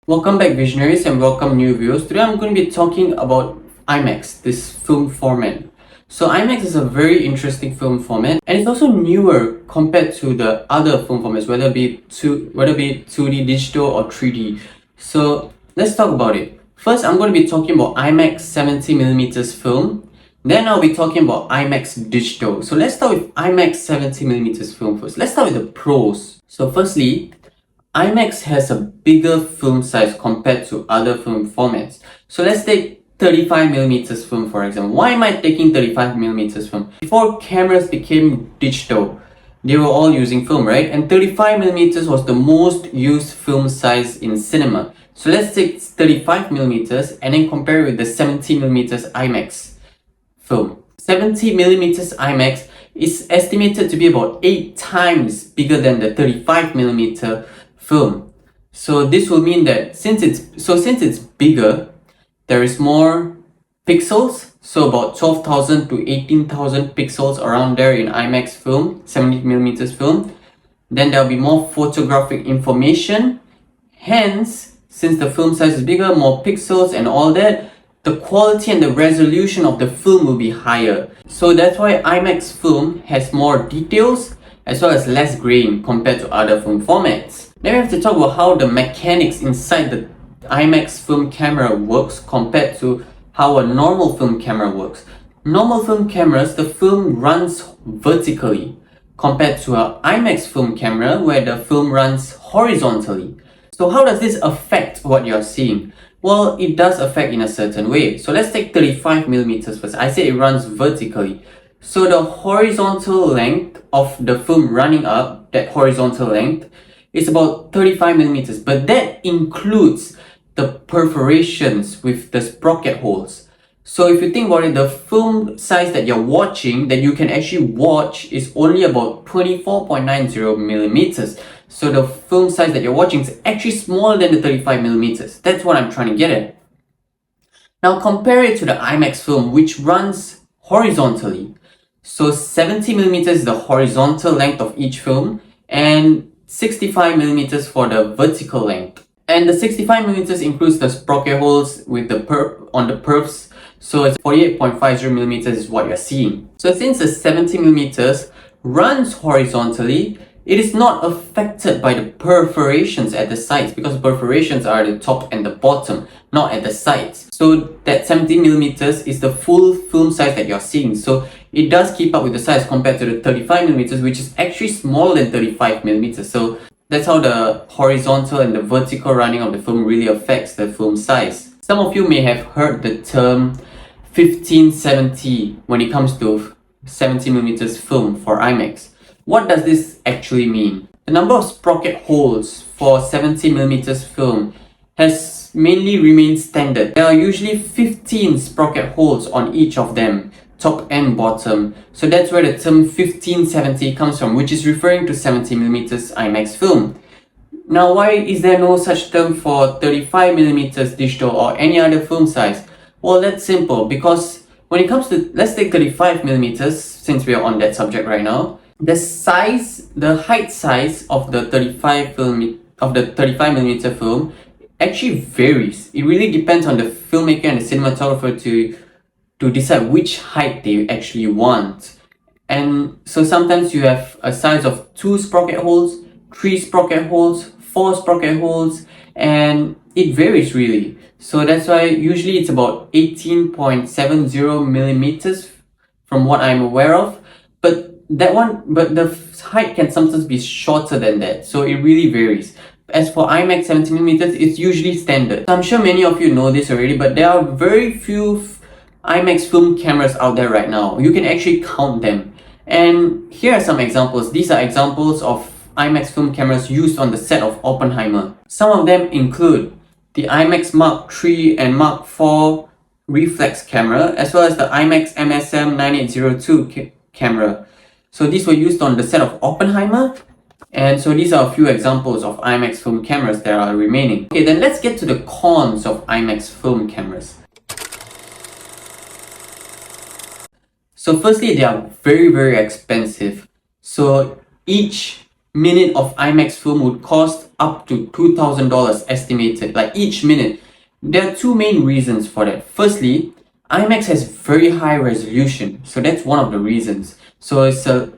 Welcome back visionaries and welcome new viewers. Today I'm going to be talking about IMAX, this film format. So IMAX is a very interesting film format and it's also newer compared to the other film formats, whether it be 2D digital or 3D. So let's talk about it. First I'm going to be talking about IMAX 70mm film. Then I'll be talking about IMAX Digital. So let's start with IMAX 70mm film first. Let's start with the pros. So firstly, IMAX has a bigger film size compared to other film formats. So let's take 35mm film for example. Why am I taking 35mm film? Before cameras became digital, they were all using film, right? And 35mm was the most used film size in cinema. So let's take 35mm and then compare it with the 70mm IMAX film. 70mm IMAX is estimated to be about 8 times bigger than the 35mm film. So this will mean that since it's bigger, there is more pixels, so about 12,000 to 18,000 pixels around there in IMAX film, 70mm film. Then there'll be more photographic information. Hence, since the film size is bigger, more pixels and all that, the quality and the resolution of the film will be higher. So that's why IMAX film has more details as well as less grain compared to other film formats. Now we have to talk about how the mechanics inside the IMAX film camera works compared to how a normal film camera works. Normal film cameras, the film runs vertically compared to an IMAX film camera where the film runs horizontally. So how does this affect what you're seeing? Well, it does affect in a certain way. So let's take 35mm first. I say it runs vertically. So the horizontal length of the film running up, that horizontal length, is about 35mm, but that includes the perforations with the sprocket holes. So if you think about it, the film size that you're watching, that you can actually watch, is only about 24.90mm. So the film size that you're watching is actually smaller than the 35mm. That's what I'm trying to get at. Now compare it to the IMAX film, which runs horizontally. So 70mm is the horizontal length of each film and 65mm for the vertical length. And the 65mm includes the sprocket holes with the on the perfs. So it's 48.50mm is what you're seeing. So since the 70mm runs horizontally, it is not affected by the perforations at the sides because perforations are at the top and the bottom, not at the sides. So that 70mm is the full film size that you're seeing. So it does keep up with the size compared to the 35mm, which is actually smaller than 35mm. So that's how the horizontal and the vertical running of the film really affects the film size. Some of you may have heard the term 1570 when it comes to 70mm film for IMAX. What does this actually mean? The number of sprocket holes for 70mm film has mainly remained standard. There are usually 15 sprocket holes on each of them, top and bottom. So that's where the term 1570 comes from, which is referring to 70mm IMAX film. Now, why is there no such term for 35mm digital or any other film size? Well, that's simple, because when it comes to, let's take 35mm, since we are on that subject right now, the height size of the 35mm film actually varies. It really depends on the filmmaker and the cinematographer to decide which height they actually want. And so sometimes you have a size of 2 sprocket holes, 3 sprocket holes, 4 sprocket holes, and it varies really. So that's why usually it's about 18.70mm from what I'm aware of. But the height can sometimes be shorter than that, so it really varies. As for IMAX 70mm, it's usually standard. I'm sure many of you know this already, but there are very few IMAX film cameras out there right now. You can actually count them. And here are some examples. These are examples of IMAX film cameras used on the set of Oppenheimer. Some of them include the IMAX Mark III and Mark IV reflex camera, as well as the IMAX MSM 9802 camera. So these were used on the set of Oppenheimer, and so these are a few examples of IMAX film cameras that are remaining. Okay, then let's get to the cons of IMAX film cameras. So firstly, they are very expensive. So each minute of IMAX film would cost up to $2,000 estimated, like each minute. There are two main reasons for that. Firstly, IMAX has very high resolution, so that's one of the reasons. So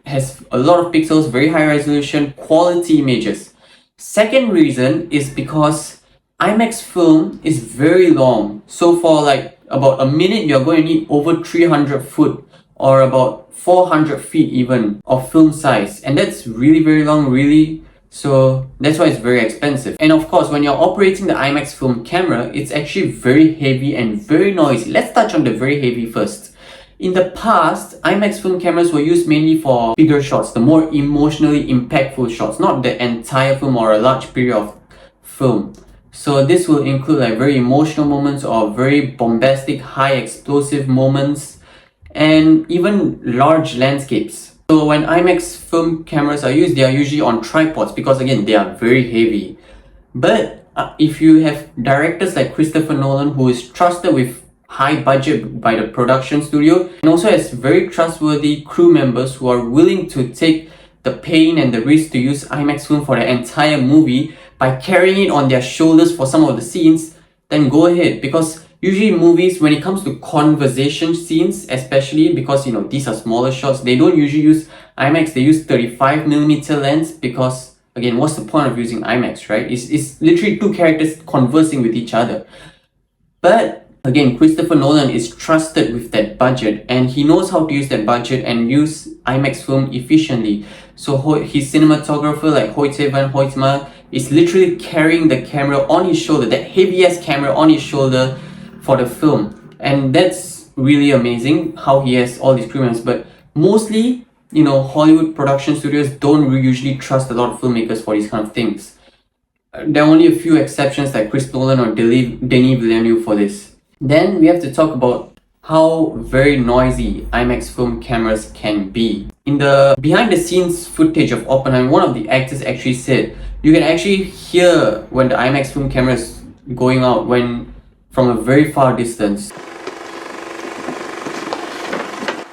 has a lot of pixels, very high resolution, quality images. Second reason is because IMAX film is very long. So for like about a minute, you're going to need over 300 foot or about 400 feet even of film size. And that's really very long, really. So that's why it's very expensive. And of course, when you're operating the IMAX film camera, it's actually very heavy and very noisy. Let's touch on the very heavy first. In the past, IMAX film cameras were used mainly for bigger shots, the more emotionally impactful shots, not the entire film or a large period of film. So this will include like very emotional moments or very bombastic, high explosive moments, and even large landscapes. So when IMAX film cameras are used, they are usually on tripods because again, they are very heavy. But if you have directors like Christopher Nolan, who is trusted with high budget by the production studio, and also has very trustworthy crew members who are willing to take the pain and the risk to use IMAX film for the entire movie by carrying it on their shoulders for some of the scenes, then go ahead. Because usually movies, when it comes to conversation scenes, especially because these are smaller shots, they don't usually use IMAX, they use 35mm lens because again, what's the point of using IMAX, right? It's literally two characters conversing with each other. But again, Christopher Nolan is trusted with that budget and he knows how to use that budget and use IMAX film efficiently. So his cinematographer like Hoyte van Hoytema is literally carrying the camera on his shoulder, that heavy ass camera on his shoulder for the film. And that's really amazing how he has all these crew members. But mostly, Hollywood production studios don't usually trust a lot of filmmakers for these kind of things. There are only a few exceptions like Chris Nolan or Denis Villeneuve for this. Then we have to talk about how very noisy IMAX film cameras can be. In the behind the scenes footage of Oppenheimer, one of the actors actually said you can actually hear when the IMAX film camera is going out from a very far distance.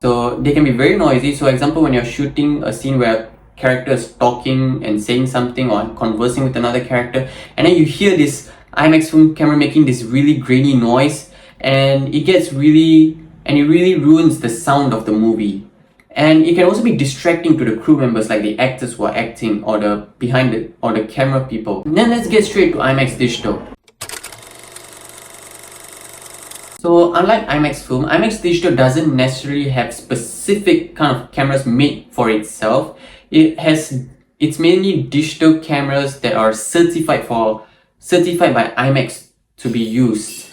So they can be very noisy. So example, when you're shooting a scene where a character is talking and saying something or conversing with another character, and then you hear this IMAX film camera making this really grainy noise, and it really ruins the sound of the movie. And it can also be distracting to the crew members, like the actors who are acting or the camera people. And then let's get straight to IMAX Digital. So unlike IMAX film, IMAX Digital doesn't necessarily have specific kind of cameras made for itself. It's mainly digital cameras that are certified by IMAX to be used.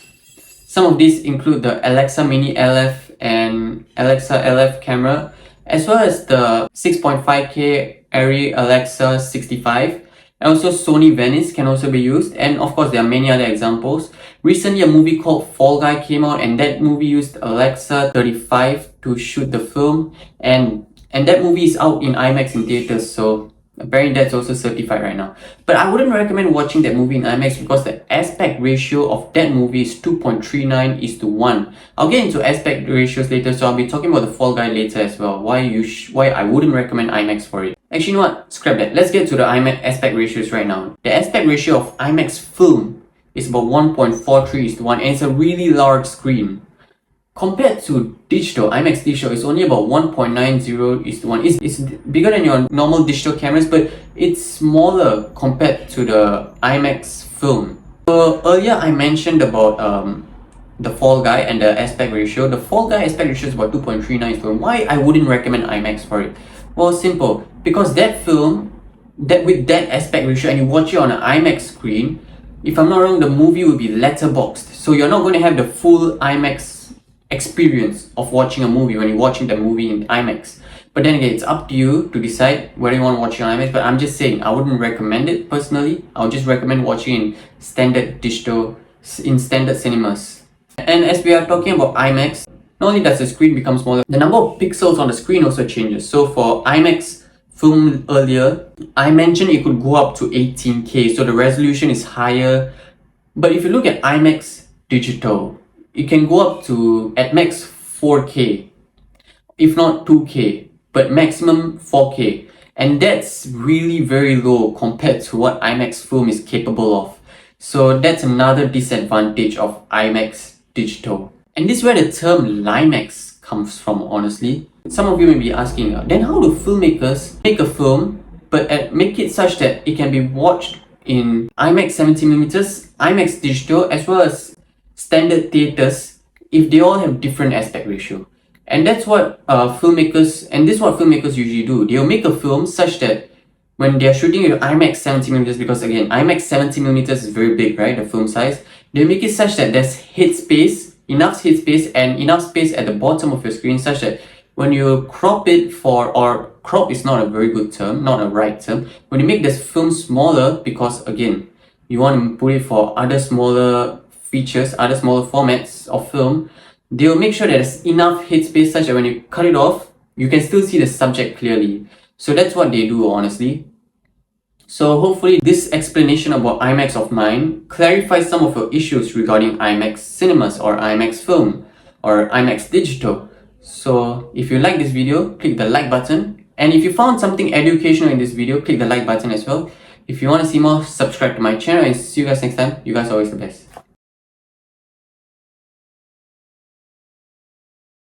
Some of these include the Alexa Mini LF and Alexa LF camera, as well as the 6.5K Arri Alexa 65. And also Sony Venice can also be used, and of course there are many other examples. Recently a movie called Fall Guy came out, and that movie used Alexa 35 to shoot the film, and that movie is out in IMAX in theaters, so apparently that's also certified right now. But I wouldn't recommend watching that movie in IMAX because the aspect ratio of that movie is 2.39:1. I'll get into aspect ratios later, so I'll be talking about the Fall Guy later as well. Why I wouldn't recommend IMAX for it. Actually, you know what? Scrap that. Let's get to the IMAX aspect ratios right now. The aspect ratio of IMAX film is about 1.43:1, and it's a really large screen. Compared to digital, IMAX Digital is only about 1.90:1. It's bigger than your normal digital cameras, but it's smaller compared to the IMAX film. So earlier I mentioned about the Fall Guy and the aspect ratio. The Fall Guy aspect ratio is about 2.39:1. Why I wouldn't recommend IMAX for it? Well, simple. Because that film, with that aspect ratio, and you watch it on an IMAX screen, if I'm not wrong, the movie will be letterboxed. So you're not going to have the full IMAX experience of watching a movie when you're watching the movie in IMAX. But then again, it's up to you to decide whether you want to watch it on IMAX. But I'm just saying, I wouldn't recommend it personally. I would just recommend watching in standard cinemas. And as we are talking about IMAX, not only does the screen become smaller, the number of pixels on the screen also changes. So for IMAX film earlier, I mentioned it could go up to 18K, so the resolution is higher. But if you look at IMAX Digital, it can go up to at max 4K, if not 2K, but maximum 4K. And that's really very low compared to what IMAX film is capable of. So that's another disadvantage of IMAX Digital. And this is where the term LIMAX comes from, honestly. Some of you may be asking, then how do filmmakers make a film but make it such that it can be watched in IMAX 70mm, IMAX Digital, as well as standard theaters if they all have different aspect ratio? And that's what this is what filmmakers usually do. They'll make a film such that when they're shooting with IMAX 70mm, because again, IMAX 70mm is very big, right? The film size. They make it such that there's enough headspace and enough space at the bottom of your screen such that when you crop it or crop is not a very good term, not a right term. When you make this film smaller, because again, you want to put it for other smaller features, other smaller formats of film, they'll make sure that there's enough headspace such that when you cut it off, you can still see the subject clearly. So that's what they do, honestly. So hopefully this explanation about IMAX of mine clarifies some of your issues regarding IMAX cinemas or IMAX film or IMAX Digital. So if you like this video, click the like button. And if you found something educational in this video, click the like button as well. If you want to see more, subscribe to my channel, and see you guys next time. You guys are always the best.